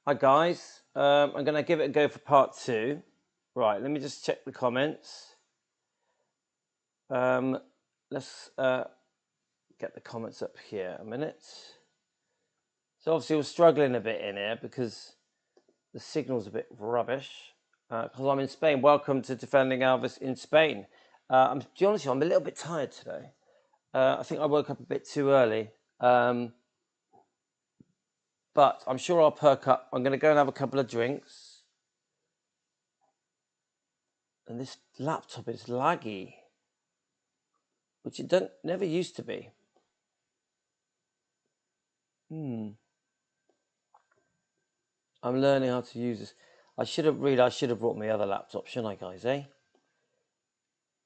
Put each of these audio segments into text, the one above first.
Hi guys, I'm going to give it a go for part 2. Right, let me just check the comments. Let's get the comments up here a minute. So obviously we're struggling a bit in here because the signal's a bit rubbish. Because I'm in Spain. Welcome to Defending Elvis in Spain. To be honest with you, I'm a little bit tired today. I think I woke up a bit too early. But I'm sure I'll perk up. I'm going to go and have a couple of drinks. And this laptop is laggy, which it never used to be. I'm learning how to use this. I should have brought my other laptop, shouldn't I, guys, eh?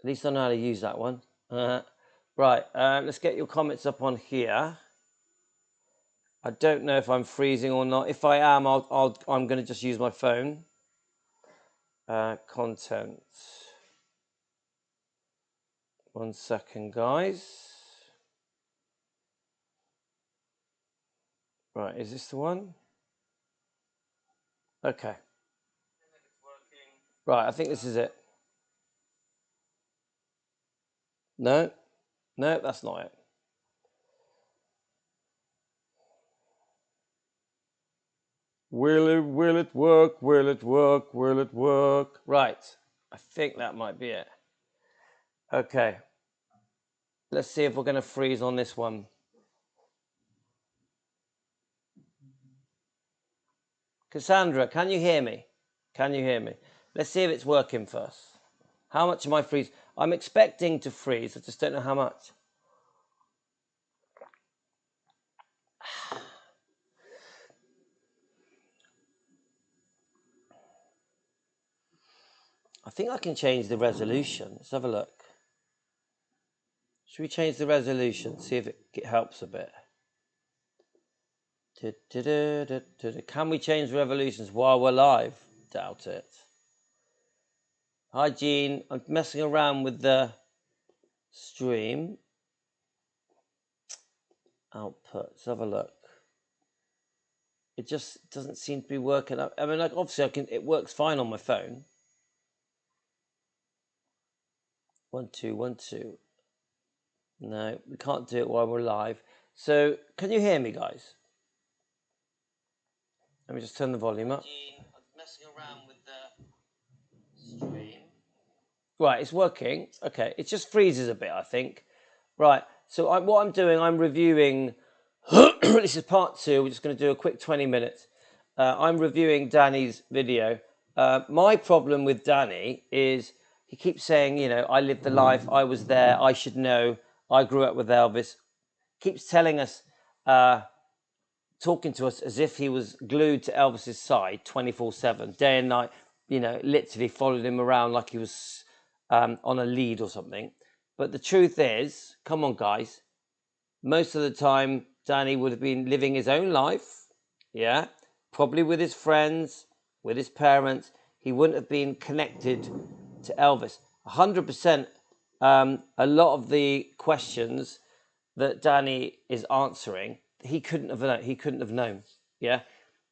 At least I know how to use that one. Right, let's get your comments up on here. I don't know if I'm freezing or not. If I am, I'm going to just use my phone. Content. 1 second, guys. Right, is this the one? Okay. Right, I think this is it. No, that's not it. Will it work? Will it work? Will it work? Right, I think that might be it. Okay, let's see if we're going to freeze on this one. Cassandra, can you hear me? Can you hear me? Let's see if it's working first. How much am I freeze? I'm expecting to freeze. I just don't know how much. I think I can change the resolution. Let's have a look. Should we change the resolution? See if it helps a bit. Can we change revolutions while we're live? Doubt it. Hi, Jean. I'm messing around with the stream. Output. Let's have a look. It just doesn't seem to be working. I mean, like, obviously, it works fine on my phone. 1 2 1 2. No, we can't do it while we're live. So, can you hear me, guys? Let me just turn the volume up. I'm messing around with the stream. Right, it's working. Okay, it just freezes a bit, I think. Right, so what I'm doing, I'm reviewing. This is part 2. We're just going to do a quick 20 minutes. I'm reviewing Danny's video. My problem with Danny is he keeps saying, you know, I lived the life, I was there, I should know, I grew up with Elvis. Keeps telling us, talking to us as if he was glued to Elvis's side 24/7, day and night, you know, literally followed him around like he was on a lead or something. But the truth is, come on, guys, most of the time, Danny would have been living his own life, yeah, probably with his friends, with his parents. He wouldn't have been connected to Elvis. 100%, a lot of the questions that Danny is answering, he couldn't have known, yeah.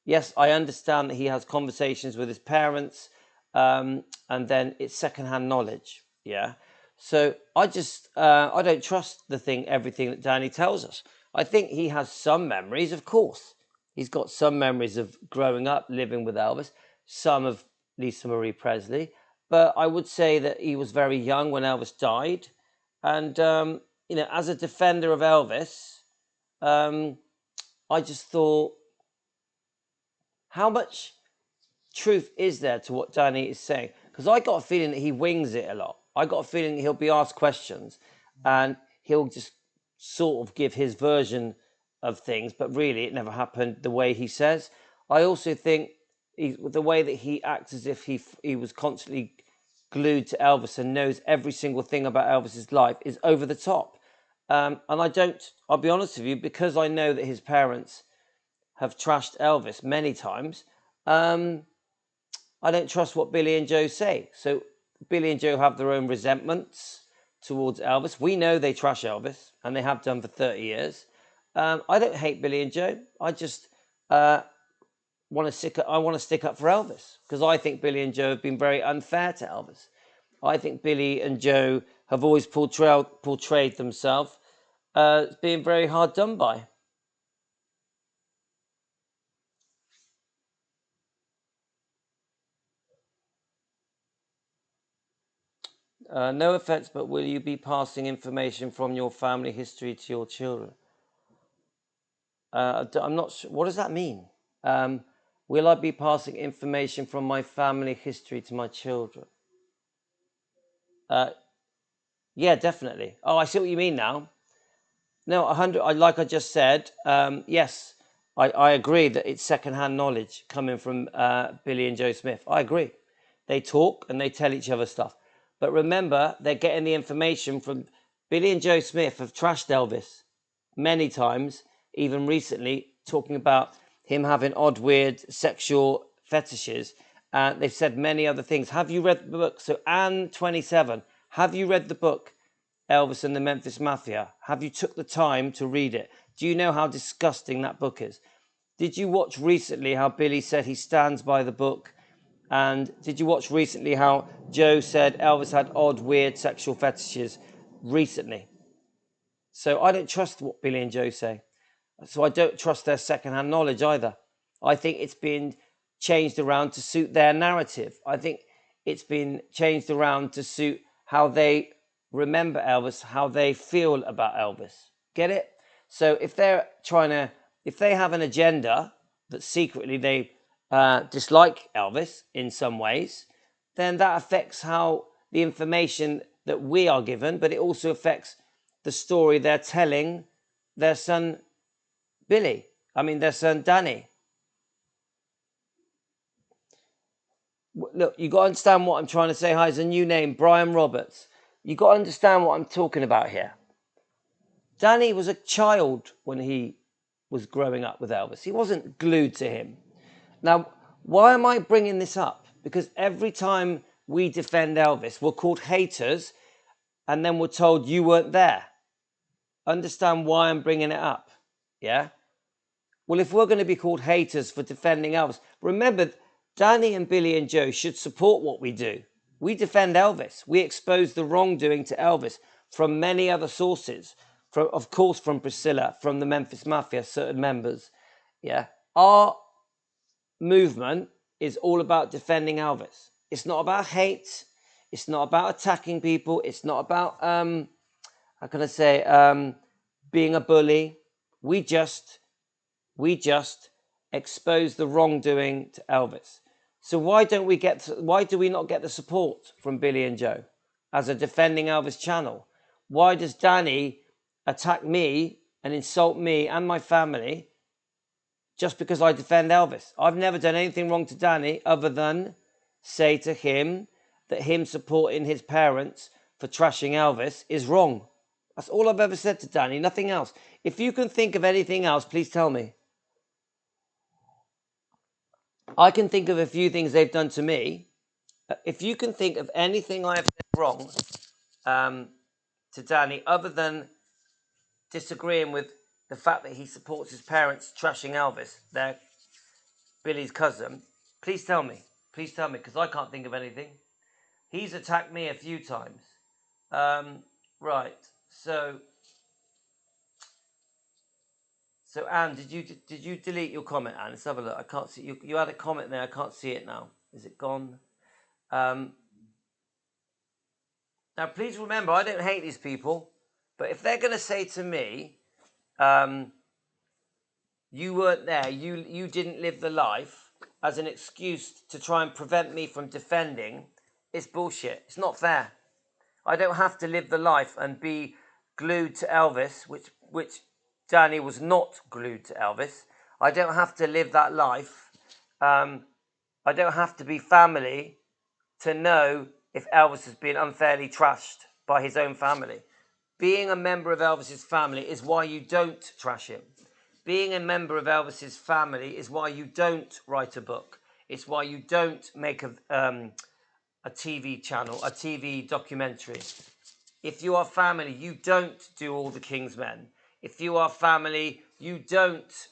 Yes, I understand that he has conversations with his parents, and then it's secondhand knowledge, yeah. So I don't trust everything that Danny tells us. I think he has some memories, of course. He's got some memories of growing up, living with Elvis, some of Lisa Marie Presley. But I would say that he was very young when Elvis died. And, you know, as a defender of Elvis, I just thought, how much truth is there to what Danny is saying? Because I got a feeling that he wings it a lot. I got a feeling he'll be asked questions and he'll just sort of give his version of things, but really it never happened the way he says. I also think the way that he acts as if he was constantly glued to Elvis and knows every single thing about Elvis's life is over the top. And I'll be honest with you, because I know that his parents have trashed Elvis many times, I don't trust what Billy and Joe say. So Billy and Joe have their own resentments towards Elvis. We know they trash Elvis, and they have done for 30 years. I don't hate Billy and Joe. I just I want to stick up for Elvis, because I think Billy and Joe have been very unfair to Elvis. I think Billy and Joe have always portrayed themselves as being very hard done by. No offense, but will you be passing information from your family history to your children? I'm not sure. What does that mean? Will I be passing information from my family history to my children? Yeah, definitely. Oh, I see what you mean now. No, 100. Like I just said, yes, I agree that it's secondhand knowledge coming from Billy and Joe Smith. I agree. They talk and they tell each other stuff. But remember, they're getting the information from Billy and Joe Smith have trashed Elvis many times, even recently, talking about him having odd, weird sexual fetishes. They've said many other things. Have you read the book? So, Anne 27, have you read the book Elvis and the Memphis Mafia? Have you took the time to read it? Do you know how disgusting that book is? Did you watch recently how Billy said he stands by the book? And did you watch recently how Joe said Elvis had odd, weird sexual fetishes recently? So I don't trust what Billy and Joe say. So I don't trust their secondhand knowledge either. I think it's been changed around to suit their narrative. I think it's been changed around to suit how they remember Elvis, how they feel about Elvis. Get it? So if they have an agenda that secretly they dislike Elvis in some ways, then that affects how the information that we are given, but it also affects the story they're telling their son Billy. Their son Danny. Look, you got to understand what I'm trying to say. Hi, it's a new name, Brian Roberts. You got to understand what I'm talking about here. Danny was a child when he was growing up with Elvis. He wasn't glued to him. Now, why am I bringing this up? Because every time we defend Elvis, we're called haters, and then we're told you weren't there. Understand why I'm bringing it up? Yeah? Well, if we're going to be called haters for defending Elvis, remember, Danny and Billy and Joe should support what we do. We defend Elvis. We expose the wrongdoing to Elvis from many other sources. Of course, from Priscilla, from the Memphis Mafia, certain members. Yeah. Our movement is all about defending Elvis. It's not about hate. It's not about attacking people. It's not about, how can I say, being a bully. We just expose the wrongdoing to Elvis. So why do we not get the support from Billy and Joe as a defending Elvis channel? Why does Danny attack me and insult me and my family just because I defend Elvis? I've never done anything wrong to Danny other than say to him that him supporting his parents for trashing Elvis is wrong. That's all I've ever said to Danny, nothing else. If you can think of anything else, please tell me. I can think of a few things they've done to me. If you can think of anything I have said wrong to Danny, other than disagreeing with the fact that he supports his parents trashing Elvis, they're Billy's cousin, please tell me. Please tell me, because I can't think of anything. He's attacked me a few times. Right, so Anne, did you delete your comment, Anne? Let's have a look. I can't see you had a comment there. I can't see it now. Is it gone? Now, please remember, I don't hate these people, but if they're going to say to me, you weren't there, you didn't live the life, as an excuse to try and prevent me from defending, it's bullshit. It's not fair. I don't have to live the life and be glued to Elvis, which Danny was not glued to Elvis. I don't have to live that life. I don't have to be family to know if Elvis has been unfairly trashed by his own family. Being a member of Elvis's family is why you don't trash him. Being a member of Elvis's family is why you don't write a book. It's why you don't make a TV channel, a TV documentary. If you are family, you don't do All the King's Men. If you are family, you don't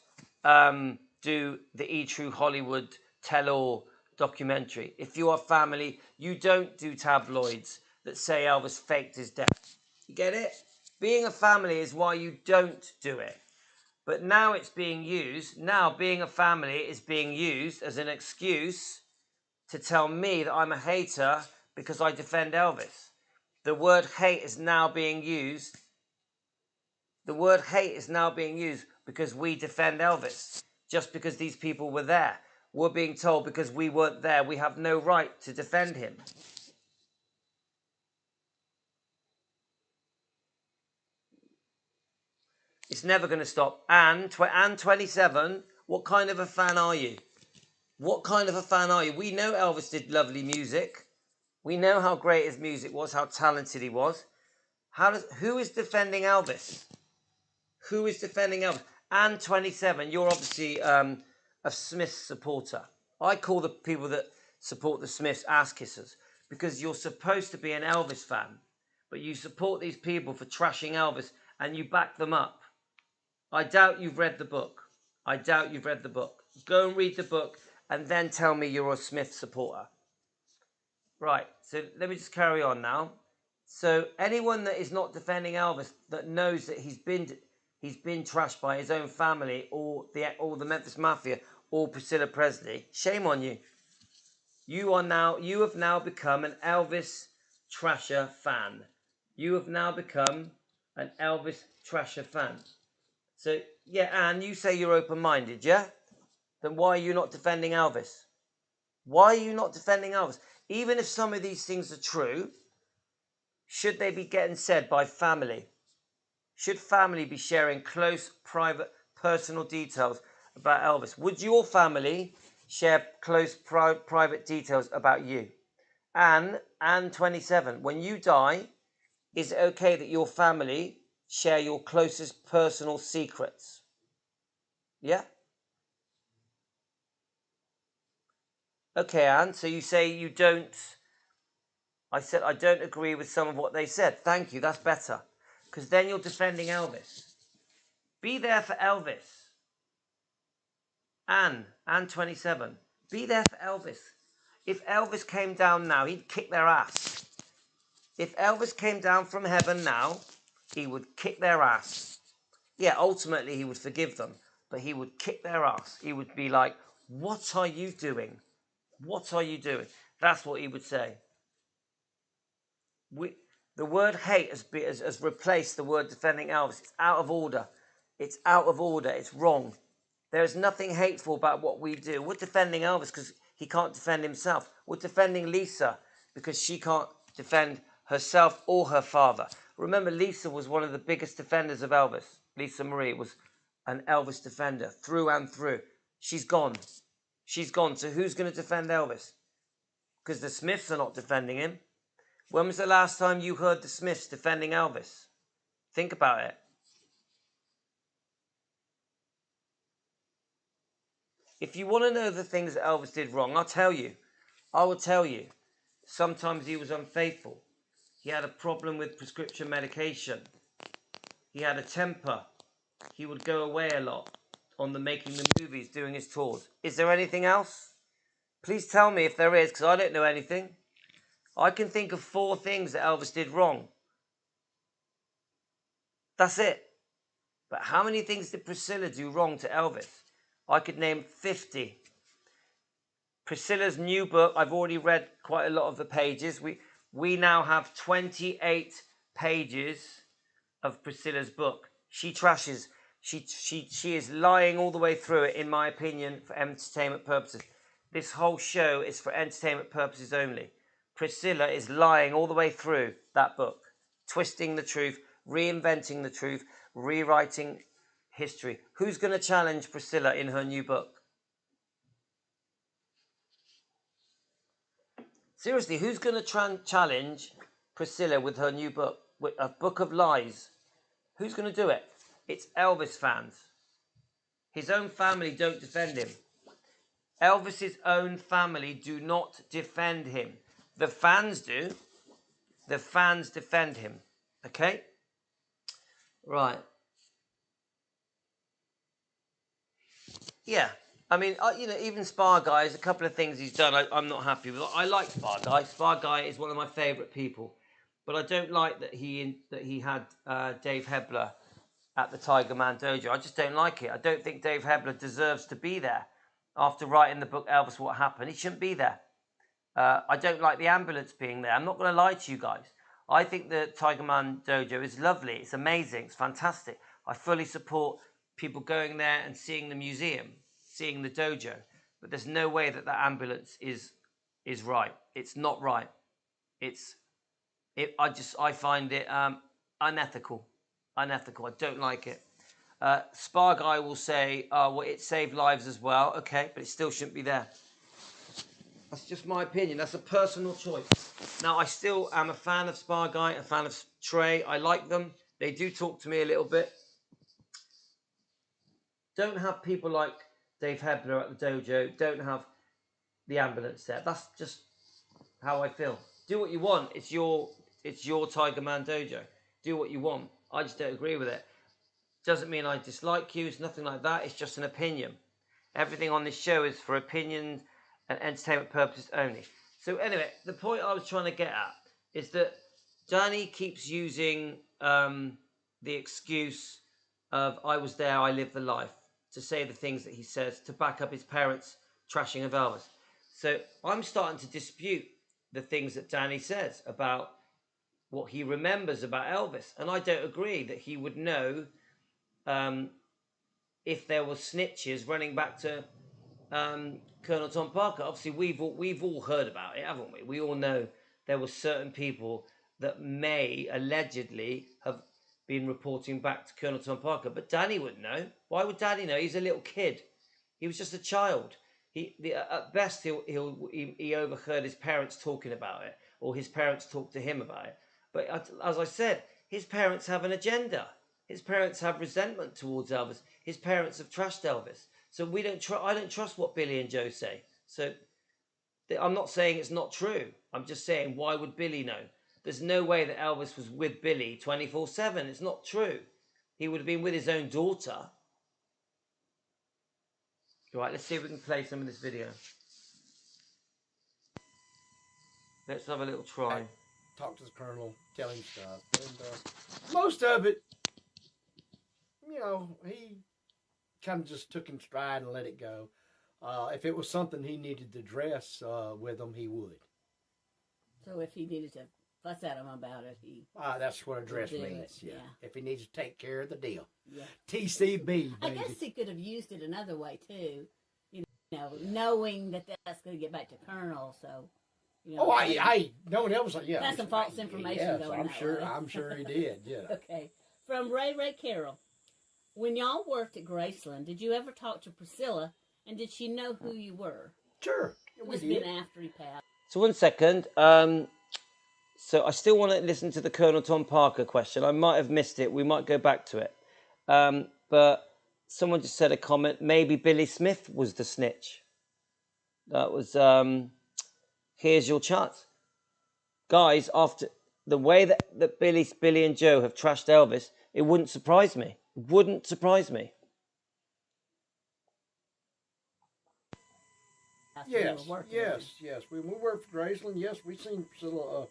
do the E! True Hollywood tell-all documentary. If you are family, you don't do tabloids that say Elvis faked his death. You get it? Being a family is why you don't do it. But now it's being used. Now being a family is being used as an excuse to tell me that I'm a hater because I defend Elvis. The word hate is now being used. The word hate is now being used because we defend Elvis. Just because these people were there. We're being told because we weren't there, we have no right to defend him. It's never going to stop. And 27, what kind of a fan are you? What kind of a fan are you? We know Elvis did lovely music. We know how great his music was, how talented he was. Who is defending Elvis? Who is defending Elvis? And 27, you're obviously a Smiths supporter. I call the people that support the Smiths ass kissers because you're supposed to be an Elvis fan, but you support these people for trashing Elvis and you back them up. I doubt you've read the book. I doubt you've read the book. Go and read the book and then tell me you're a Smith supporter. Right, so let me just carry on now. So anyone that is not defending Elvis, that knows that he's been trashed by his own family or the Memphis Mafia or Priscilla Presley, shame on you. You have now become an Elvis trasher fan. You have now become an Elvis trasher fan. So, yeah, Anne, you say you're open-minded, yeah? Then why are you not defending Elvis? Why are you not defending Elvis? Even if some of these things are true, should they be getting said by family? Should family be sharing close, private, personal details about Elvis? Would your family share close, private details about you? And 27, when you die, is it okay that your family share your closest personal secrets? Yeah? Okay, Anne, so you say you don't... I said I don't agree with some of what they said. Thank you, that's better. Because then you're defending Elvis. Be there for Elvis. Anne 27. Be there for Elvis. If Elvis came down now, he'd kick their ass. If Elvis came down from heaven now, he would kick their ass. Yeah, ultimately he would forgive them, but he would kick their ass. He would be like, what are you doing? What are you doing? That's what he would say. The word hate has replaced the word defending Elvis. It's out of order. It's out of order. It's wrong. There is nothing hateful about what we do. We're defending Elvis because he can't defend himself. We're defending Lisa because she can't defend herself or her father. Remember, Lisa was one of the biggest defenders of Elvis. Lisa Marie was an Elvis defender through and through. She's gone. She's gone. So who's going to defend Elvis? Because the Smiths are not defending him. When was the last time you heard the Smiths defending Elvis? Think about it. If you want to know the things that Elvis did wrong, I'll tell you. I will tell you. Sometimes he was unfaithful. He had a problem with prescription medication. He had a temper. He would go away a lot on the making the movies, doing his tours. Is there anything else? Please tell me if there is, because I don't know anything. I can think of 4 things that Elvis did wrong. That's it. But how many things did Priscilla do wrong to Elvis? I could name 50. Priscilla's new book, I've already read quite a lot of the pages. We now have 28 pages of Priscilla's book. She trashes. She is lying all the way through it, in my opinion, for entertainment purposes. This whole show is for entertainment purposes only. Priscilla is lying all the way through that book, twisting the truth, reinventing the truth, rewriting history. Who's going to challenge Priscilla in her new book? Seriously, who's going to challenge Priscilla with her new book, with a book of lies? Who's going to do it? It's Elvis fans. His own family don't defend him. Elvis's own family do not defend him. The fans do. The fans defend him. Okay? Right. Yeah. I mean, you know, even Spar Guy, there's a couple of things he's done I'm not happy with. I like Spar Guy. Spar Guy is one of my favourite people. But I don't like that he had Dave Hebler at the Tiger Man Dojo. I just don't like it. I don't think Dave Hebler deserves to be there after writing the book Elvis What Happened. He shouldn't be there. I don't like the ambulance being there. I'm not going to lie to you guys. I think the Tiger Man Dojo is lovely. It's amazing. It's fantastic. I fully support people going there and seeing the museum, seeing the dojo. But there's no way that that ambulance is right. It's not right. I find it unethical. Unethical. I don't like it. Spar Guy will say, well, it saved lives as well. Okay, but it still shouldn't be there. That's just my opinion. That's a personal choice. Now, I still am a fan of Spar Guy, a fan of Trey. I like them. They do talk to me a little bit. Don't have people like Dave Hebler at the dojo. Don't have the ambulance there. That's just how I feel. Do what you want. It's your Tiger Man Dojo. Do what you want. I just don't agree with it. Doesn't mean I dislike you. It's nothing like that. It's just an opinion. Everything on this show is for opinions and entertainment purposes only. So anyway, the point I was trying to get at is that Danny keeps using the excuse of I was there, I lived the life, to say the things that he says to back up his parents' trashing of Elvis. So I'm starting to dispute the things that Danny says about what he remembers about Elvis. And I don't agree that he would know if there were snitches running back to Colonel Tom Parker. Obviously, we've all heard about it, haven't we? We all know there were certain people that may allegedly have been reporting back to Colonel Tom Parker, but Danny wouldn't know. Why would Danny know? He's a little kid. He was just a child. At best, he overheard his parents talking about it, or his parents talked to him about it. But as I said, his parents have an agenda. His parents have resentment towards Elvis. His parents have trashed Elvis. So I don't trust what Billy and Joe say. So I'm not saying it's not true. I'm just saying, why would Billy know? There's no way that Elvis was with Billy 24/7. It's not true. He would have been with his own daughter. Right, let's see if we can play some of this video. Let's have a little try. Talk to the colonel, tell him stuff. And most of it, you know, he kind of just took in stride and let it go. If it was something he needed to address with him, he would. So if he needed to fuss at him about it, that's what address means. Yeah. If he needs to take care of the deal. Yeah. TCB, baby. I guess he could have used it another way too. You know, knowing that that's going to get back to Colonel. So. You know, no one else. Yeah. That's some false information going I'm that sure. way. I'm sure he did. Yeah. Okay. From Ray Carroll. When y'all worked at Graceland, did you ever talk to Priscilla, and did she know who you were? Sure. It was been after he passed. So 1 second. So I still want to listen to the Colonel Tom Parker question. I might have missed it. We might go back to it. But someone just said a comment. Maybe Billy Smith was the snitch. That was... Here's your chance. Guys, after the way that Billy and Joe have trashed Elvis, it wouldn't surprise me. It wouldn't surprise me. Yes. When we worked for Graceland, yes, we've seen Priscilla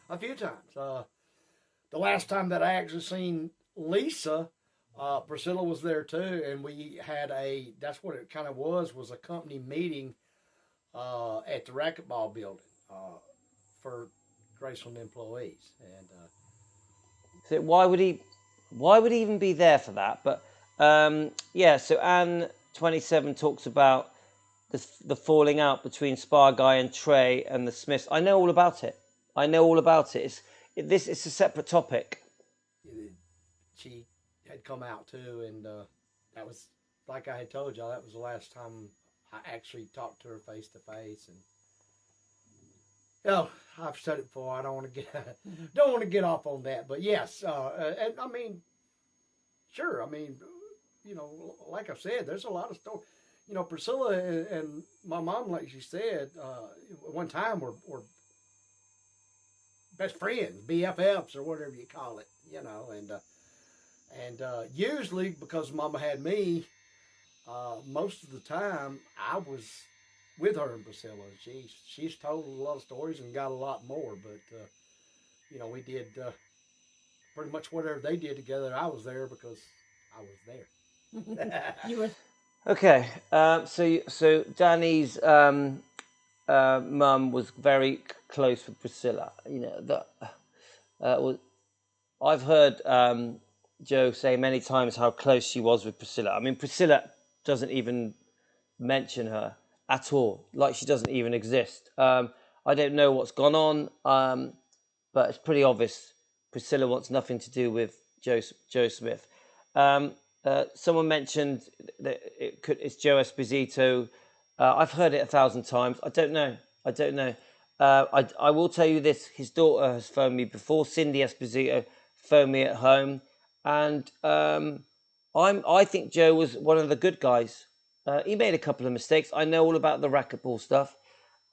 a few times. The last time that I actually seen Lisa, Priscilla was there too, and we had that's what it kind of was a company meeting at the racquetball building for Graceland employees. And so why would he even be there for that? But so Anne 27 talks about the falling out between Spar Guy and Trey and the Smiths. I know all about it. It's a separate topic. She had come out too, and that was, like I had told y'all, that was the last time I actually talked to her face to face. And I've said it before. I don't want to get off on that, but yes, and I mean, sure. I mean, you know, like I said, there's a lot of stories. You know, Priscilla and my mom, like she said, one time were best friends, BFFs or whatever you call it. You know, and usually because Mama had me, most of the time I was with her and Priscilla. She's told a lot of stories and got a lot more, but we did pretty much whatever they did together. I was there because I was there. You were Okay, so Danny's mum was very close with Priscilla. That was, I've heard Joe say many times how close she was with Priscilla. I mean, Priscilla doesn't even mention her at all, like she doesn't even exist. I don't know what's gone on, but it's pretty obvious Priscilla wants nothing to do with Joe Smith. Someone mentioned that it's Joe Esposito. I've heard it 1,000 times. I don't know. I will tell you this: his daughter has phoned me before. Cindy Esposito phoned me at home, and I think Joe was one of the good guys. He made a couple of mistakes. I know all about the racquetball stuff.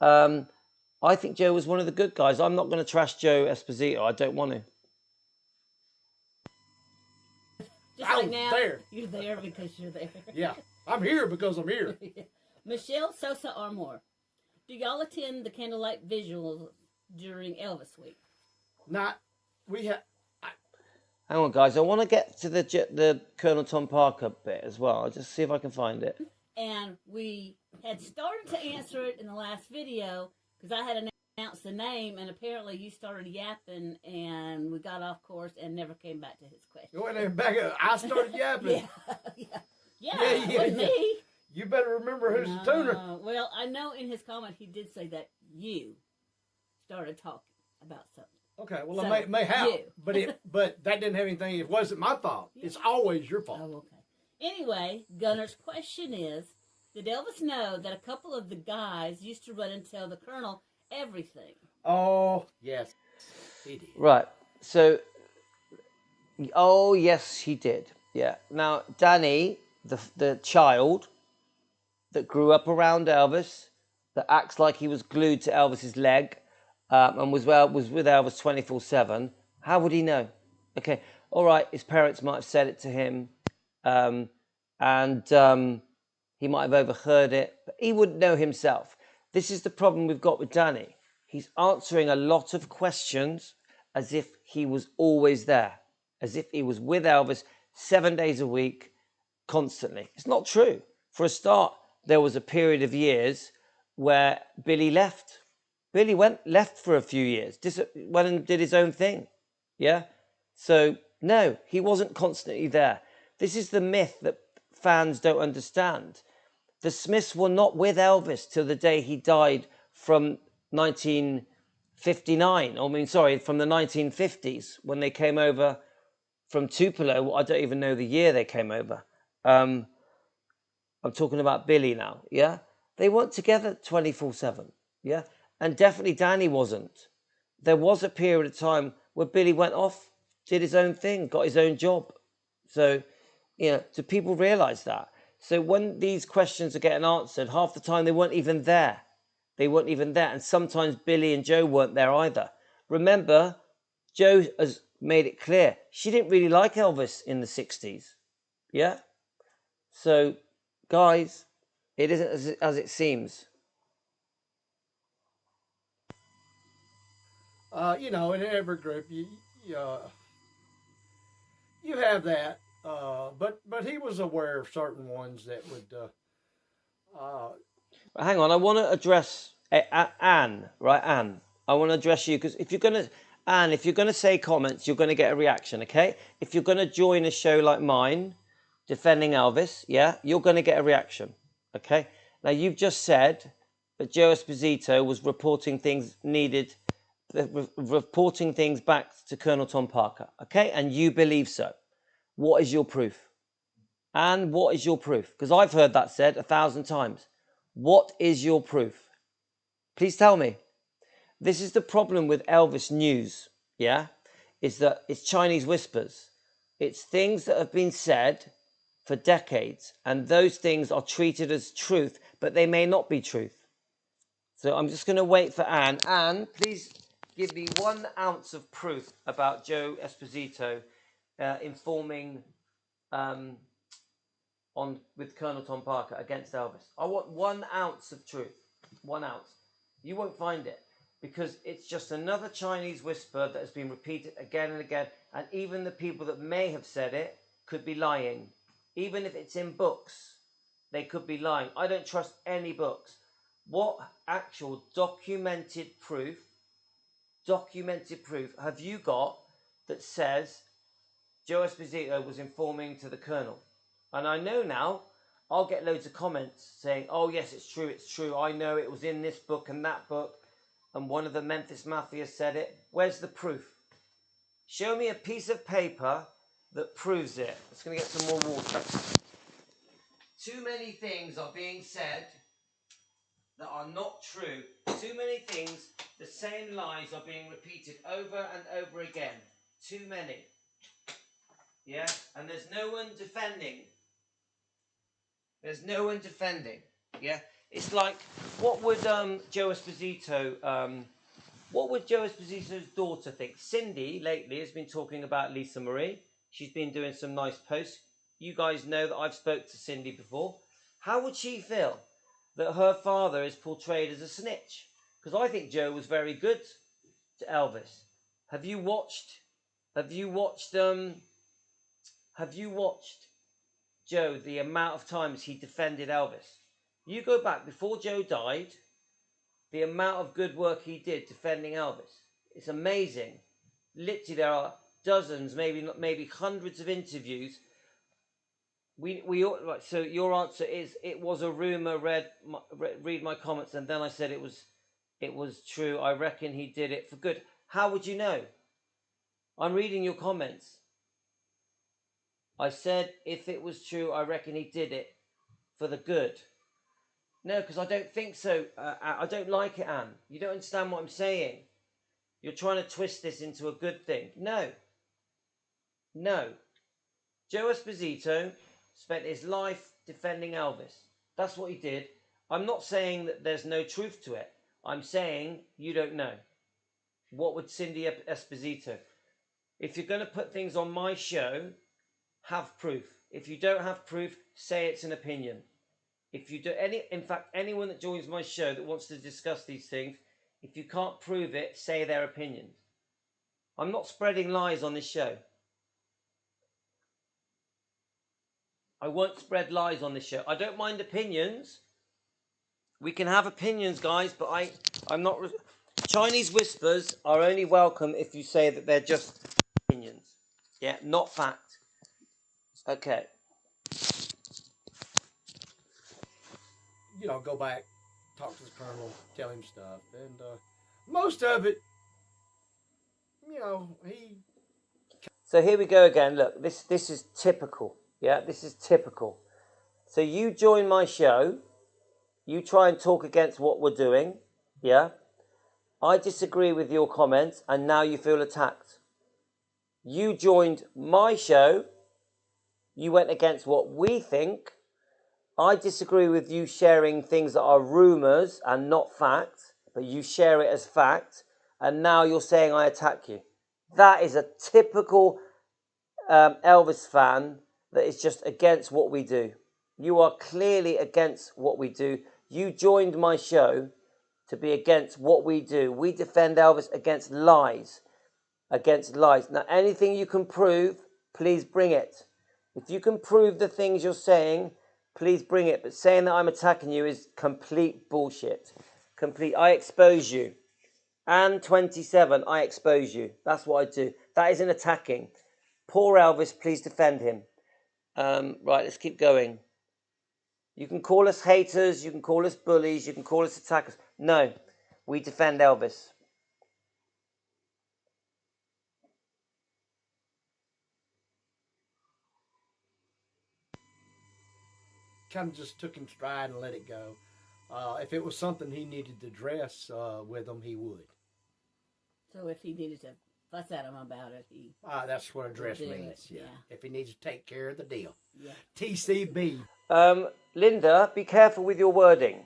I think Joe was one of the good guys. I'm not going to trash Joe Esposito. I don't want to. just like now. There. You're there because you're there. Yeah, I'm here because I'm here. Michelle Sosa Armour, do y'all attend the candlelight visuals during Elvis week? We have. Hang on, guys. I want to get to the Colonel Tom Parker bit as well. I'll just see if I can find it. And we had started to answer it in the last video because I had announced the name, and apparently you started yapping, and we got off course and never came back to his question. You went back. I started yapping. Yeah, me. You better remember who's the tuner. Well, I know in his comment he did say that you started talking about something. Okay, well, so, I may have, but that didn't have anything. It wasn't my fault. Yeah. It's always your fault. Oh, okay. Anyway, Gunner's question is, did Elvis know that a couple of the guys used to run and tell the Colonel everything? Oh, yes, he did. Right. So, oh, yes, he did. Yeah. Now, Danny, the child that grew up around Elvis, that acts like he was glued to Elvis's leg, and was with Elvis 24/7. How would he know? Okay, all right. His parents might have said it to him, and he might have overheard it, but he wouldn't know himself. This is the problem we've got with Danny. He's answering a lot of questions as if he was always there, as if he was with Elvis 7 days a week, constantly. It's not true. For a start, there was a period of years where Billy left. Billy left for a few years, went and did his own thing. Yeah? So, no, he wasn't constantly there. This is the myth that fans don't understand. The Smiths were not with Elvis till the day he died from 1959. From the 1950s, when they came over from Tupelo. I don't even know the year they came over. I'm talking about Billy now, yeah? They weren't together 24/7, yeah? And definitely Danny wasn't. There was a period of time where Billy went off, did his own thing, got his own job. So, do people realise that? So when these questions are getting answered, half the time they weren't even there. And sometimes Billy and Joe weren't there either. Remember, Joe has made it clear, she didn't really like Elvis in the 60s. Yeah? So, guys, it isn't as it seems. In every group, you have that, but he was aware of certain ones that would. Hang on, I want to address Anne, right? Anne, I want to address you because if you're gonna say comments, you're gonna get a reaction, okay? If you're gonna join a show like mine, defending Elvis, yeah, you're gonna get a reaction, okay? Now you've just said that Joe Esposito was reporting things back to Colonel Tom Parker, okay? And you believe so. What is your proof? And what is your proof? Because I've heard that said 1,000 times. What is your proof? Please tell me. This is the problem with Elvis news, yeah? Is that it's Chinese whispers. It's things that have been said for decades, and those things are treated as truth, but they may not be truth. So I'm just going to wait for Anne. Anne, please give me 1 ounce of proof about Joe Esposito informing on on with Colonel Tom Parker against Elvis. I want 1 ounce of truth. 1 ounce. You won't find it because it's just another Chinese whisper that has been repeated again and again. And even the people that may have said it could be lying. Even if it's in books, they could be lying. I don't trust any books. What actual documented proof have you got that says Joe Esposito was informing to the Colonel? And I know now I'll get loads of comments saying, oh yes, it's true, I know it was in this book and that book, and one of the Memphis Mafia said it. Where's the proof? Show me a piece of paper that proves it. I'm just going to get some more water. Too many things are being said that are not true. Too many things, the same lies are being repeated over and over again. Too many. Yeah? And there's no one defending. There's no one defending. Yeah? It's like, what would Joe Esposito, what would Joe Esposito's daughter think? Cindy, lately, has been talking about Lisa Marie. She's been doing some nice posts. You guys know that I've spoke to Cindy before. How would she feel that her father is portrayed as a snitch? Because I think Joe was very good to Elvis. Have you watched Joe, the amount of times he defended Elvis? You go back before Joe died, the amount of good work he did defending Elvis. It's amazing. Literally, there are dozens, maybe hundreds of interviews. So your answer is it was a rumor. Read my comments, and then I said it was true. I reckon he did it for good. How would you know? I'm reading your comments. I said if it was true, I reckon he did it for the good. No, because I don't think so. I don't like it, Anne. You don't understand what I'm saying. You're trying to twist this into a good thing. No. Joe Esposito spent his life defending Elvis. That's what he did. I'm not saying that there's no truth to it. I'm saying you don't know. What would Cindy Esposito? If you're going to put things on my show, have proof. If you don't have proof, say it's an opinion. If you do in fact, anyone that joins my show that wants to discuss these things, if you can't prove it, say their opinions. I'm not spreading lies on this show. I won't spread lies on this show. I don't mind opinions. We can have opinions, guys, but I'm not... Chinese whispers are only welcome if you say that they're just opinions. Yeah, not fact. Okay. Go back, talk to the Colonel, tell him stuff. And most of it, he... So here we go again. Look, this is typical. Yeah, this is typical. So you join my show. You try and talk against what we're doing. Yeah. I disagree with your comments, and now you feel attacked. You joined my show. You went against what we think. I disagree with you sharing things that are rumours and not fact, but you share it as fact, and now you're saying I attack you. That is a typical Elvis fan that is just against what we do. You are clearly against what we do. You joined my show to be against what we do. We defend Elvis against lies. Now, anything you can prove, please bring it. If you can prove the things you're saying, please bring it. But saying that I'm attacking you is complete bullshit. I expose you. And 27, I expose you. That's what I do. That isn't attacking. Poor Elvis, please defend him. Right, let's keep going. You can call us haters, you can call us bullies, you can call us attackers. No, we defend Elvis. Kind of just took him stride and let it go. If it was something he needed to address with him, he would. So if he needed to fuss at him about it, he... that's what address means, yeah. If he needs to take care of the deal. Yeah. TCB. Linda, be careful with your wording.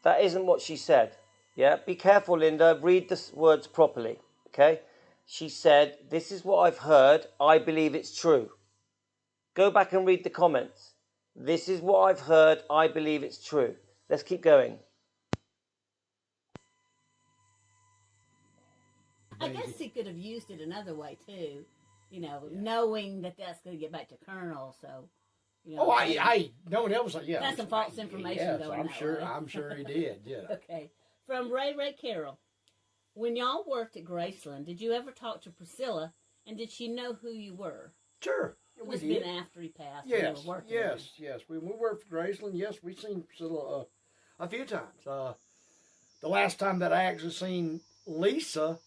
That isn't what she said. Yeah, be careful, Linda. Read the words properly, okay? She said, this is what I've heard. I believe it's true. Go back and read the comments. This is what I've heard. I believe it's true. Let's keep going. I guess he could have used it another way too, you know, knowing that that's going to get back to Colonel. So, you know, no one else. Yeah, that's some false information going I'm that sure. way. I'm sure he did. Yeah. Okay. From Ray Carroll, when y'all worked at Graceland, did you ever talk to Priscilla, and did she know who you were? Sure. It was been after he passed. Yes. We were working Yes. When we worked for Graceland, yes, we've seen Priscilla a few times. The last time that I actually seen Lisa.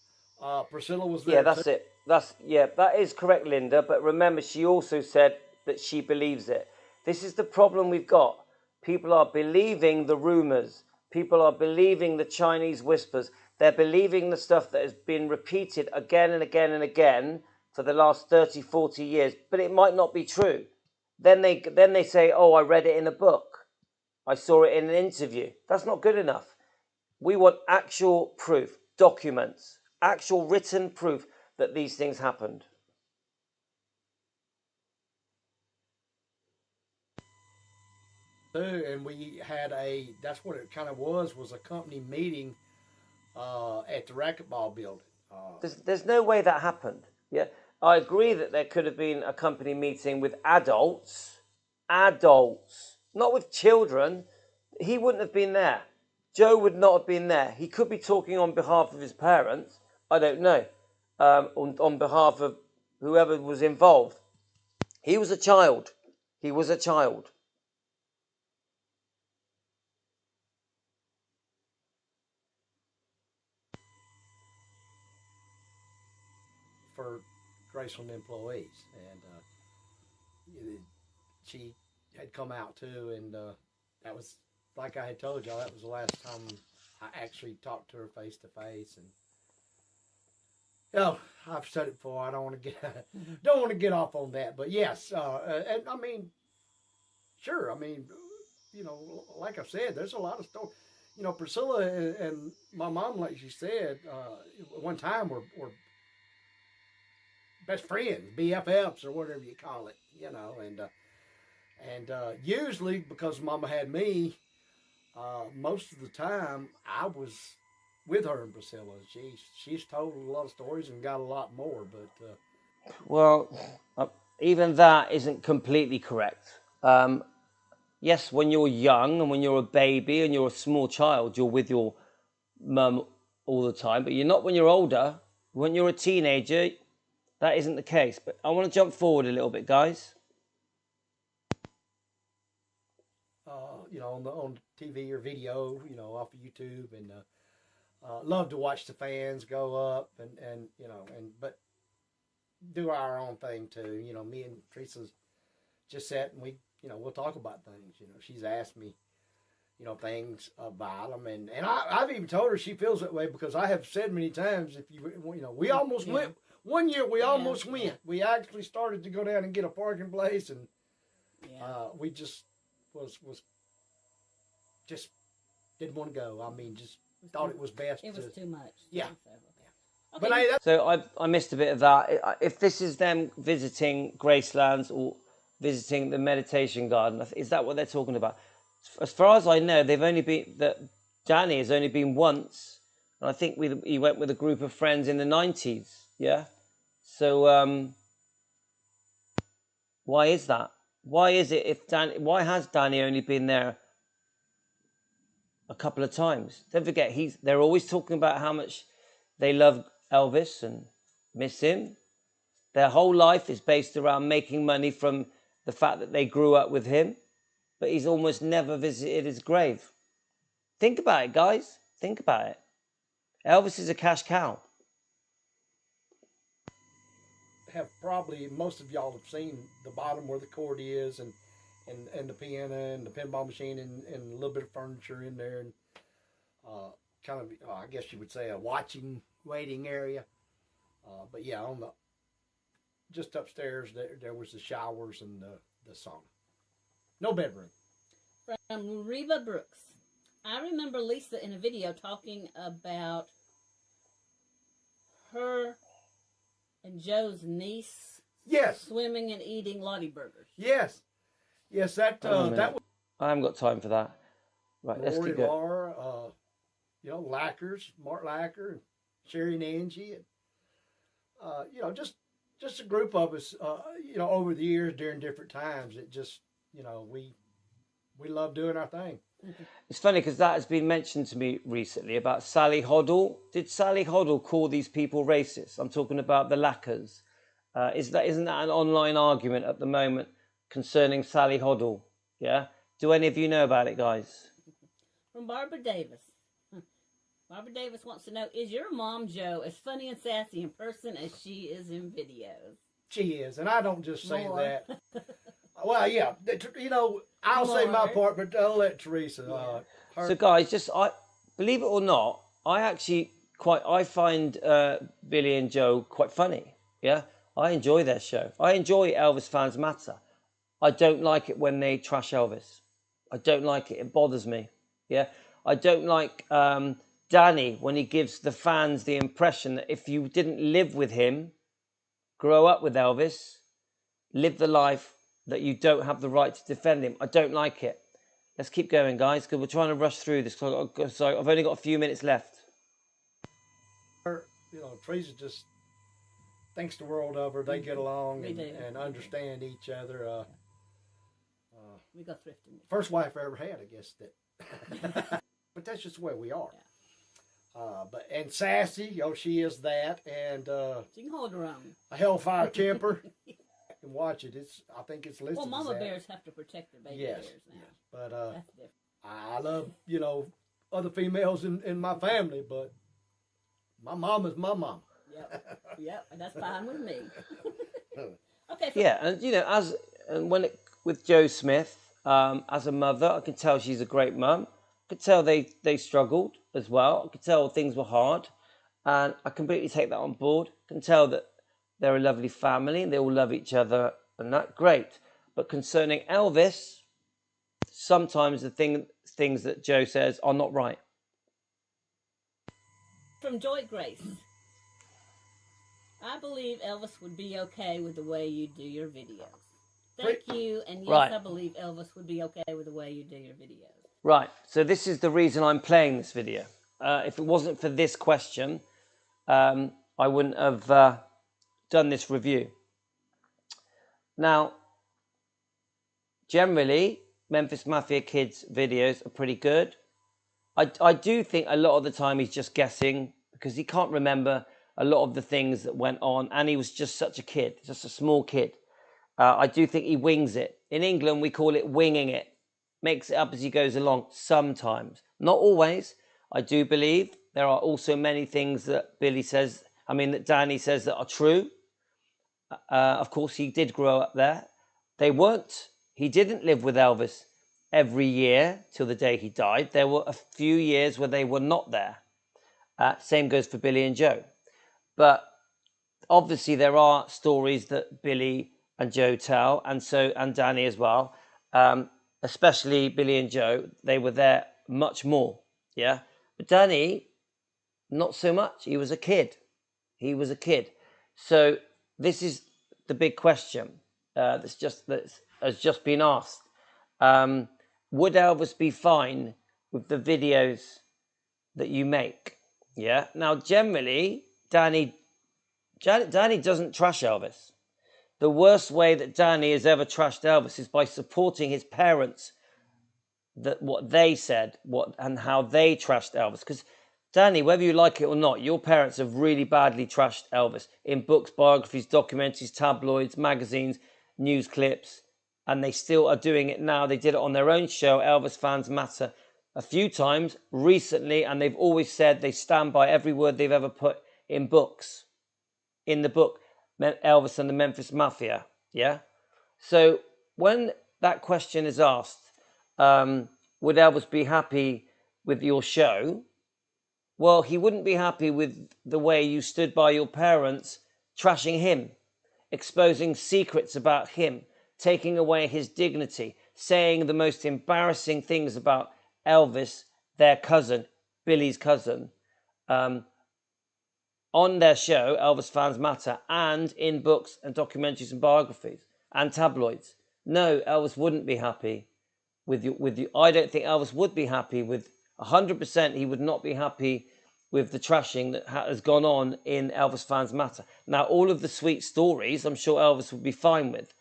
Priscilla was there. Yeah, that's it. That is correct, Linda. But remember, she also said that she believes it. This is the problem we've got. People are believing the rumors. People are believing the Chinese whispers. They're believing the stuff that has been repeated again and again and again for the last 30, 40 years. But it might not be true. Then they say, oh, I read it in a book. I saw it in an interview. That's not good enough. We want actual proof, documents, actual written proof that these things happened. And we had that's what it kind of was a company meeting at the racquetball building. There's no way that happened. Yeah, I agree that there could have been a company meeting with adults, not with children. He wouldn't have been there. Joe would not have been there. He could be talking on behalf of his parents. I don't know. On behalf of whoever was involved. He was a child. For Graceland employees, and she had come out too, and that was, like I had told y'all, that was the last time I actually talked to her face to face. And I've said it before. I don't want to get off on that, but yes, and I mean, sure. I mean, you know, like I said, there's a lot of stories. You know, Priscilla and my mom, like she said, one time were best friends, BFFs, or whatever you call it. You know, and usually because Mama had me, most of the time I was with her and Priscilla. She's told a lot of stories and got a lot more, but Well, even that isn't completely correct. Yes, when you're young and when you're a baby and you're a small child, you're with your mum all the time, but you're not when you're older. When you're a teenager, that isn't the case. But I want to jump forward a little bit, guys. You know, on TV or video, you know, off of YouTube, and love to watch the fans go up and you know, but do our own thing too. You know, me and Teresa's just sat and we'll talk about things. You know, she's asked me, you know, things about them, and I've even told her she feels that way because I have said many times, we almost went. One year we almost went. We actually started to go down and get a parking place, and we just was just didn't want to go. I mean, just thought it was best. It was too much. Yeah. Okay. But hey, So I missed a bit of that. If this is them visiting Gracelands or visiting the meditation garden, is that what they're talking about? As far as I know, Danny has only been once, and I think he went with a group of friends in the 90s. Yeah. So why is that? Why is it why has Danny only been there a couple of times? Don't forget, they're always talking about how much they love Elvis and miss him. Their whole life is based around making money from the fact that they grew up with him, but he's almost never visited his grave. Think about it, guys. Think about it. Elvis is a cash cow. have probably, most of y'all have seen the bottom where the cord is, and the piano and the pinball machine and a little bit of furniture in there, and kind of, I guess you would say, a waiting area. But yeah, just upstairs there was the showers and the sauna. No bedroom. From Reba Brooks. I remember Lisa in a video talking about her and Joe's niece Yes. swimming and eating Lottie burgers. Yes. Yes, that Hang on a that minute. was I haven't got time for that. Right, let's Rory, keep going. Laura, Lackers, Mark Lacker, and Sherry and Angie, and just a group of us, over the years during different times. It just, we love doing our thing. It's funny because that has been mentioned to me recently about Sally Hoddle. Did Sally Hoddle call these people racist? I'm talking about the Lackers. Isn't that an online argument at the moment concerning Sally Hoddle? Yeah. Do any of you know about it, guys? From Barbara Davis. Barbara Davis wants to know, is your mom, Jo, as funny and sassy in person as she is in videos? She is, and I don't just say More. that. Well, yeah, I'll say my More. part, but I'll let Teresa. So, guys, believe it or not, I find Billy and Joe quite funny. Yeah, I enjoy their show. I enjoy Elvis Fans Matter. I don't like it when they trash Elvis. I don't like it. It bothers me. Yeah, I don't like Danny when he gives the fans the impression that if you didn't live with him, grow up with Elvis, live the life, that you don't have the right to defend him. I don't like it. Let's keep going, guys, because we're trying to rush through this. So I've only got a few minutes left. Teresa just thinks the world of her. They get along We do. and understand each other. We go thrifting. First wife I ever had, I guess that. But that's just the way we are. Yeah. And sassy, she is that, and She can hold her own. a hellfire temper. And watch it. I think it's listed. Well, mama as that. bears have to protect their baby Yes, bears now. yes. But That's different. I love other females in my family, but my mom is my mom. Yep, and that's fine with me. Okay. Yeah, and with Jo Smith, as a mother, I can tell she's a great mum. I could tell they struggled as well. I could tell things were hard, and I completely take that on board. I can tell that they're a lovely family and they all love each other, and that's great. But concerning Elvis, sometimes the things that Jo says are not right. From Joy Grace. I believe Elvis would be okay with the way you do your videos. Thank you, and yes, Right. I believe Elvis would be okay with the way you do your videos. Right, so this is the reason I'm playing this video. If it wasn't for this question, I wouldn't have done this review. Now, generally, Memphis Mafia Kids videos are pretty good. I do think a lot of the time he's just guessing because he can't remember a lot of the things that went on, and he was just such a kid, just a small kid. I do think he wings it. In England, we call it winging it. Makes it up as he goes along sometimes. Not always. I do believe there are also many things that that Danny says that are true. Of course, he did grow up there. He didn't live with Elvis every year till the day he died. There were a few years where they were not there. Same goes for Billy and Joe. But obviously there are stories that Billy and Joe tell, and Danny as well. Especially Billy and Joe, they were there much more. Yeah. But Danny, not so much. He was a kid. So this is the big question that has just been asked. Would Elvis be fine with the videos that you make? Yeah. Now, generally, Danny doesn't trash Elvis. The worst way that Danny has ever trashed Elvis is by supporting his parents, that what they said, and how they trashed Elvis. Because Danny, whether you like it or not, your parents have really badly trashed Elvis in books, biographies, documentaries, tabloids, magazines, news clips, and they still are doing it now. They did it on their own show, Elvis Fans Matter, a few times recently, and they've always said they stand by every word they've ever put in books. In the book, Elvis and the Memphis Mafia, yeah? So when that question is asked, would Elvis be happy with your show? Well, he wouldn't be happy with the way you stood by your parents, trashing him, exposing secrets about him, taking away his dignity, saying the most embarrassing things about Elvis, their cousin, Billy's cousin, on their show, Elvis Fans Matter, and in books and documentaries and biographies and tabloids. No, Elvis wouldn't be happy with you. I don't think Elvis would be happy with 100%. He would not be happy with the trashing that has gone on in Elvis Fans Matter. Now, all of the sweet stories, I'm sure Elvis would be fine with.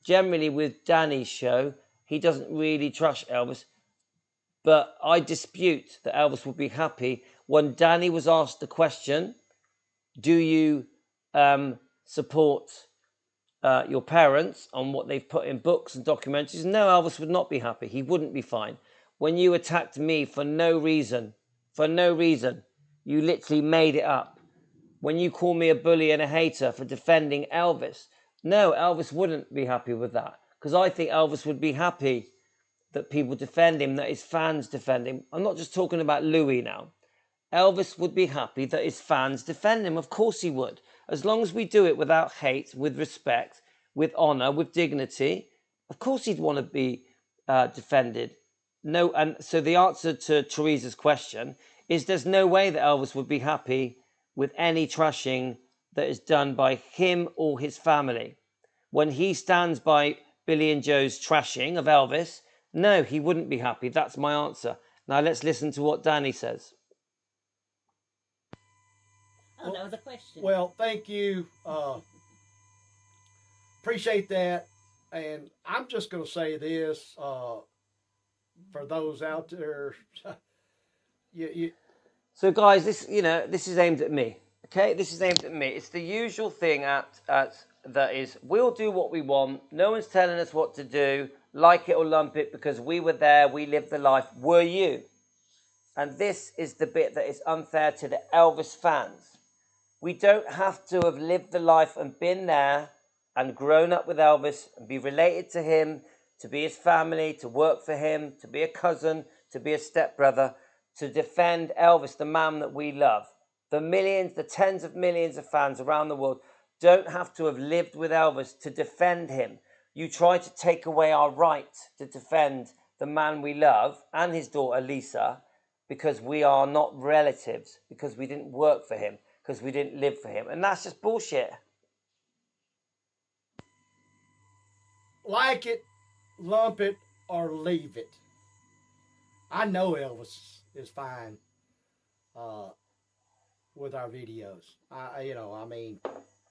Generally, with Danny's show, he doesn't really trash Elvis. But I dispute that Elvis would be happy when Danny was asked the question, do you support your parents on what they've put in books and documentaries? No, Elvis would not be happy. He wouldn't be fine. When you attacked me for no reason, you literally made it up. When you call me a bully and a hater for defending Elvis, no, Elvis wouldn't be happy with that. Because I think Elvis would be happy that people defend him, that his fans defend him. I'm not just talking about Louis now. Elvis would be happy that his fans defend him. Of course he would. As long as we do it without hate, with respect, with honor, with dignity, of course he'd want to be defended. No, and so the answer to Teresa's question is there's no way that Elvis would be happy with any trashing that is done by him or his family. When he stands by Billy and Joe's trashing of Elvis, no, he wouldn't be happy. That's my answer. Now let's listen to what Danny says. Oh, that was a question. Well, thank you. Appreciate that. And I'm just going to say this for those out there. So, guys, this is aimed at me. Okay, this is aimed at me. It's the usual thing at that is we'll do what we want. No one's telling us what to do. Like it or lump it, because we were there. We lived the life. Were you? And this is the bit that is unfair to the Elvis fans. We don't have to have lived the life and been there and grown up with Elvis and be related to him, to be his family, to work for him, to be a cousin, to be a stepbrother, to defend Elvis, the man that we love. The millions, the tens of millions of fans around the world don't have to have lived with Elvis to defend him. You try to take away our right to defend the man we love and his daughter Lisa because we are not relatives, because we didn't work for him, because we didn't live for him. And that's just bullshit. Like it, lump it, or leave it. I know Elvis is fine with our videos.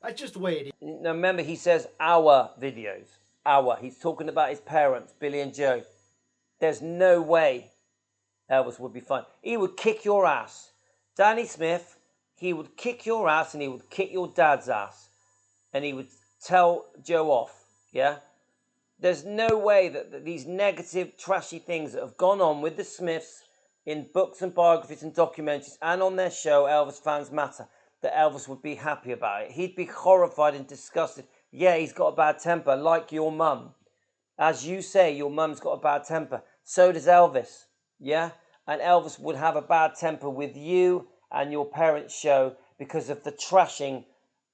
That's just the way it is. Now remember, he says our videos. Our. He's talking about his parents, Billy and Joe. There's no way Elvis would be fine. He would kick your ass. Danny Smith, he would kick your ass and he would kick your dad's ass. And he would tell Joe off. Yeah? There's no way that these negative, trashy things that have gone on with the Smiths in books and biographies and documentaries and on their show, Elvis Fans Matter, that Elvis would be happy about it. He'd be horrified and disgusted. Yeah, he's got a bad temper, like your mum. As you say, your mum's got a bad temper. So does Elvis. Yeah? And Elvis would have a bad temper with you and your parents' show because of the trashing.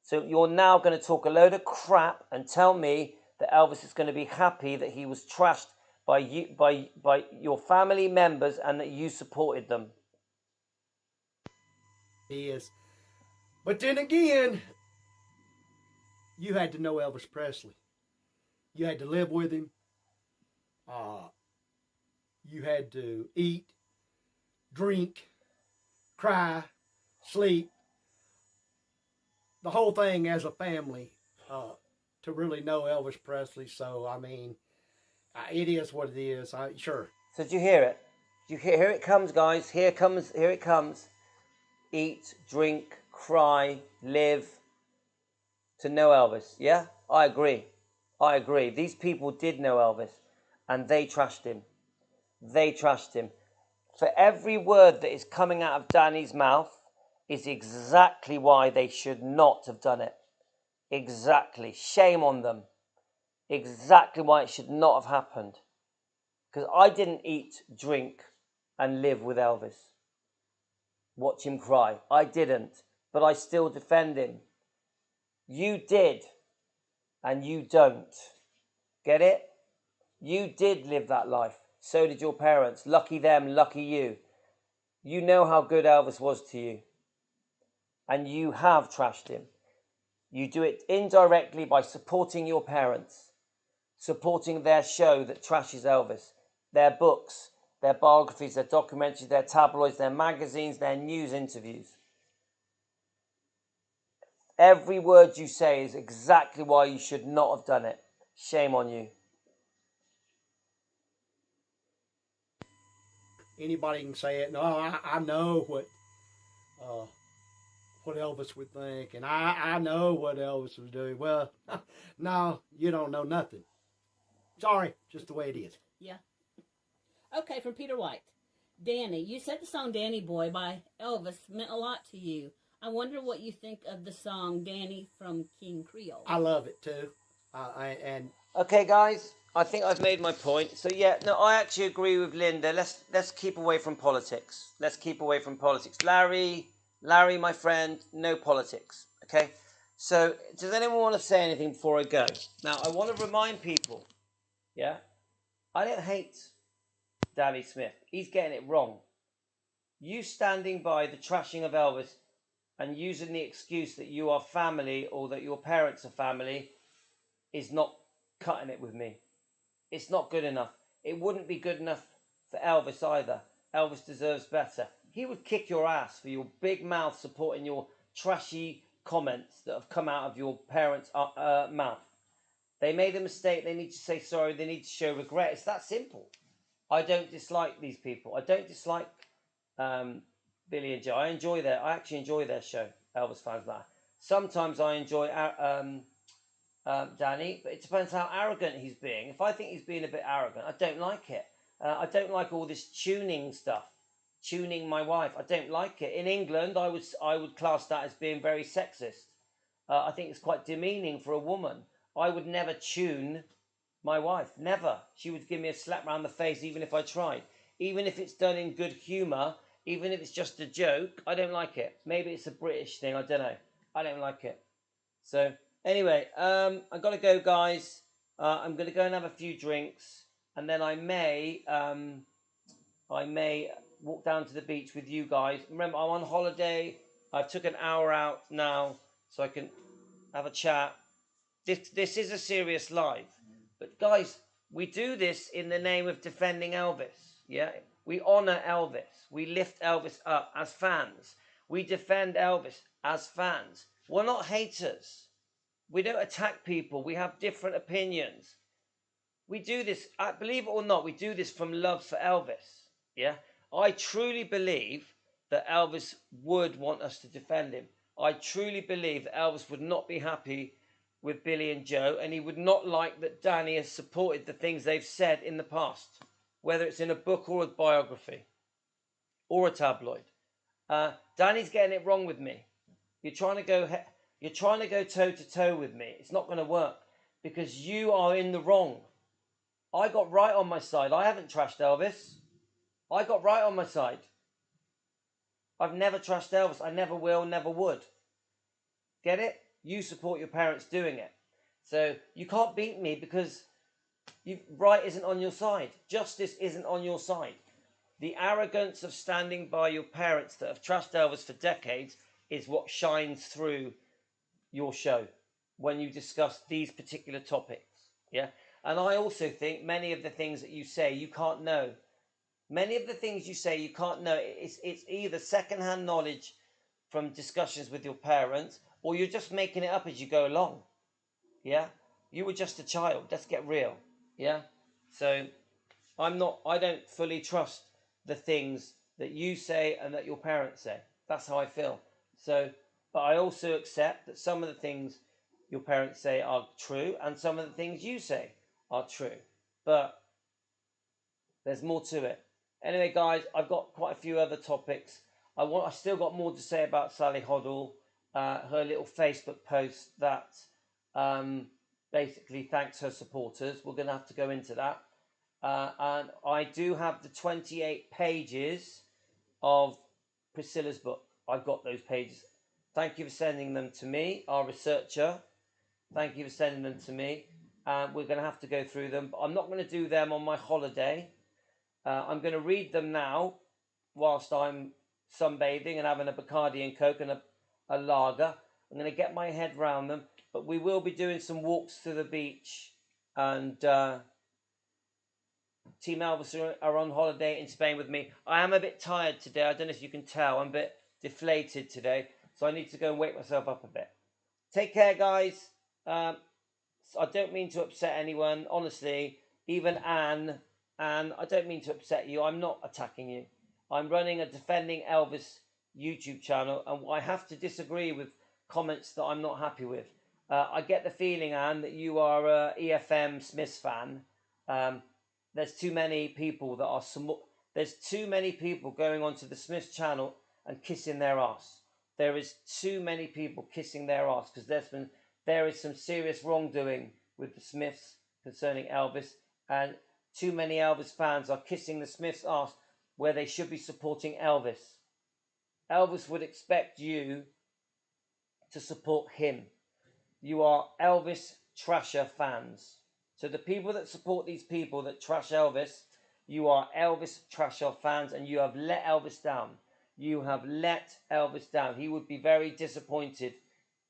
So you're now going to talk a load of crap and tell me that Elvis is going to be happy that he was trashed by you, by your family members, and that you supported them. He is. But then again, you had to know Elvis Presley. You had to live with him. You had to eat, drink, cry, sleep, the whole thing as a family to really know Elvis Presley. So, it is what it is. Sure. So did you hear it? Here it comes, guys. Here it comes. Eat, drink, cry, live to know Elvis. Yeah? I agree. These people did know Elvis and they trashed him. For every word that is coming out of Danny's mouth is exactly why they should not have done it. Exactly. Shame on them. Exactly why it should not have happened. Because I didn't eat, drink, and live with Elvis. Watch him cry. I didn't. But I still defend him. You did. And you don't. Get it? You did live that life. So did your parents. Lucky them, lucky you. You know how good Elvis was to you. And you have trashed him. You do it indirectly by supporting your parents. supporting their show that trashes Elvis, their books, their biographies, their documentaries, their tabloids, their magazines, their news interviews. Every word you say is exactly why you should not have done it. Shame on you. Anybody can say it. No, I know uh, what Elvis would think, and I know what Elvis was doing. Well, no, you don't know nothing. Sorry, just the way it is. Yeah. Okay, from Peter White. Danny, you said the song Danny Boy by Elvis meant a lot to you. I wonder what you think of the song Danny from King Creole. I love it too. Okay, guys, I think I've made my point. So yeah, no, I actually agree with Linda. Let's keep away from politics. Let's keep away from politics. Larry, my friend, no politics. Okay. So does anyone want to say anything before I go? Now I want to remind people. Yeah, I don't hate Danny Smith. He's getting it wrong. You standing by the trashing of Elvis and using the excuse that you are family or that your parents are family is not cutting it with me. It's not good enough. It wouldn't be good enough for Elvis either. Elvis deserves better. He would kick your ass for your big mouth supporting your trashy comments that have come out of your parents' mouth. They made a mistake. They need to say sorry. They need to show regret. It's that simple. I don't dislike these people. I don't dislike Billy and Joe. I actually enjoy their show. Elvis fans that. Sometimes I enjoy Danny, but it depends how arrogant he's being. If I think he's being a bit arrogant, I don't like it. I don't like all this tuning stuff, tuning my wife. I don't like it. In England, I would class that as being very sexist. I think it's quite demeaning for a woman. I would never tune my wife, never. She would give me a slap round the face even if I tried. Even if it's done in good humour, even if it's just a joke, I don't like it. Maybe it's a British thing, I don't know. I don't like it. So anyway, I've got to go, guys. I'm going to go and have a few drinks, and then I may walk down to the beach with you guys. Remember, I'm on holiday. I've took an hour out now so I can have a chat. This is a serious live. But guys, we do this in the name of defending Elvis. Yeah, we honor Elvis. We lift Elvis up as fans. We defend Elvis as fans. We're not haters. We don't attack people. We have different opinions. We do this, believe it or not, we do this from love for Elvis. Yeah, I truly believe that Elvis would want us to defend him. I truly believe that Elvis would not be happy with Billy and Joe, and he would not like that Danny has supported the things they've said in the past, whether it's in a book or a biography or a tabloid. Danny's getting it wrong with me. You're trying to go toe to toe with me. It's not going to work because you are in the wrong. I got right on my side. I haven't trashed Elvis. I got right on my side. I've never trashed Elvis. I never will, never would. Get it? You support your parents doing it. So you can't beat me because right isn't on your side. Justice isn't on your side. The arrogance of standing by your parents that have trashed Elvis for decades is what shines through your show when you discuss these particular topics. Yeah. And I also think many of the things that you say you can't know. Many of the things you say you can't know. It's either secondhand knowledge from discussions with your parents, or you're just making it up as you go along. Yeah? You were just a child. Let's get real. Yeah? So I don't fully trust the things that you say and that your parents say. That's how I feel. So, but I also accept that some of the things your parents say are true and some of the things you say are true. But there's more to it. Anyway, guys, I've got quite a few other topics. I still got more to say about Sally Hoddle, her little Facebook post that basically thanks her supporters. We're going to have to go into that. And I do have the 28 pages of Priscilla's book. I've got those pages. Thank you for sending them to me, our researcher. Thank you for sending them to me. We're going to have to go through them, but I'm not going to do them on my holiday. I'm going to read them now whilst I'm sunbathing and having a Bacardi and Coke and a lager. I'm going to get my head round them, but we will be doing some walks to the beach and Team Elvis are on holiday in Spain with me. I am a bit tired today. I don't know if you can tell. I'm a bit deflated today, so I need to go and wake myself up a bit. Take care, guys. I don't mean to upset anyone. Honestly, even Anne, I don't mean to upset you. I'm not attacking you. I'm running a Defending Elvis YouTube channel, and I have to disagree with comments that I'm not happy with. I get the feeling, Anne, that you are a EFM Smiths fan. There's too many people that are there's too many people going onto the Smiths channel and kissing their ass. There is too many people kissing their ass because there is some serious wrongdoing with the Smiths concerning Elvis, and too many Elvis fans are kissing the Smiths ass where they should be supporting Elvis. Elvis would expect you to support him. You are Elvis trasher fans. So the people that support these people that trash Elvis, you are Elvis trasher fans, and you have let Elvis down. You have let Elvis down. He would be very disappointed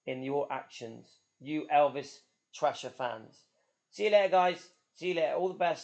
in your actions. You Elvis trasher fans. See you later, guys. See you later. All the best.